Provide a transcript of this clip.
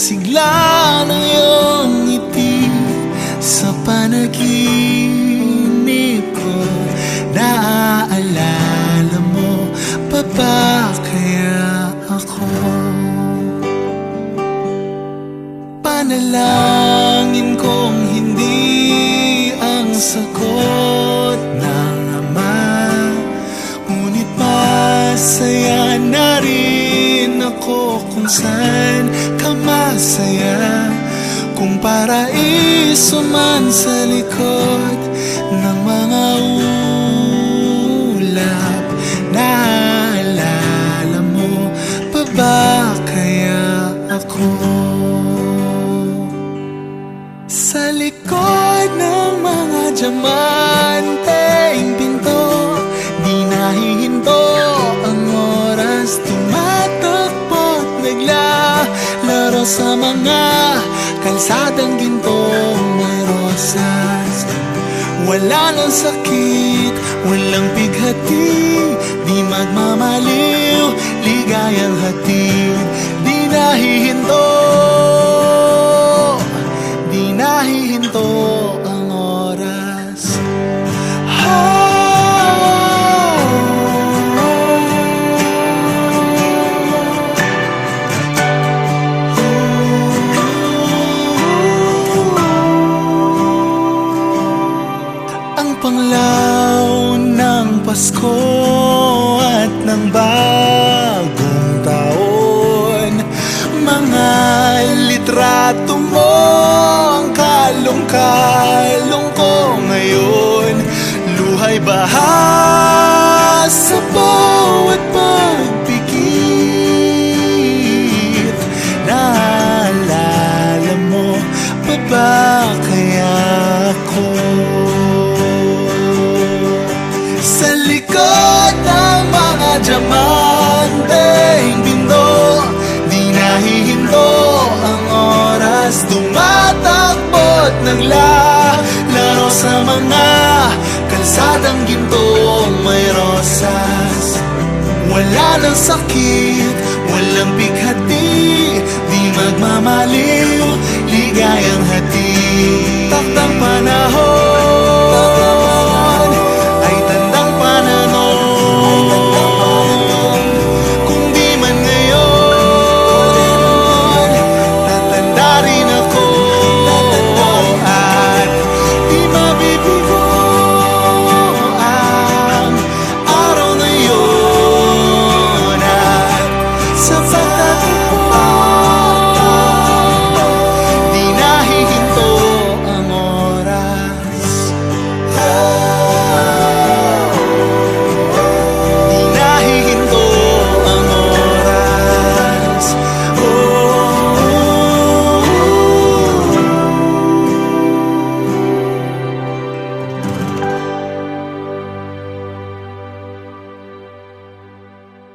sigla ng iyong ngiti sa panaginip ko. Naaalala mo pa ba kaya ako? Panalangin kong hindi ang sagot ng Ama, ngunit masaya na rin ako kung saan ka masaya. Kung paraiso man sa likod ng mga ulap, naalala mo pa ba kaya ako? Sa likod ng mga diamanteng pinto, di nahihinto ang oras, tumatakbo't naglalaro sa mga kalsadang gintong may rosas. Wala nang sakit, walang bighati, di magmamaliw, ligayang hatid. Di nahihinto, di nahihinto ang oras. Ang panglaw ng Pasko at ng bagong taon, mga litrato mo ang kalong-kalong ko ngayon. Luhay baha sa bawat pagpikit. Naalala mo pa ba kaya ako? Sa likod ng mga diamanteng bindo, di nahihinto ang oras, tumatakbo't naglalaro sa mga kalsadang gintong may rosas. Wala nang sakit, walang bighati, di magmamaliw, ligayang hatid. Takdang panahon ay tandang pananon. Kung di man ngayon, tatanda rin ako. At di mabibigo ang araw na yun. At sa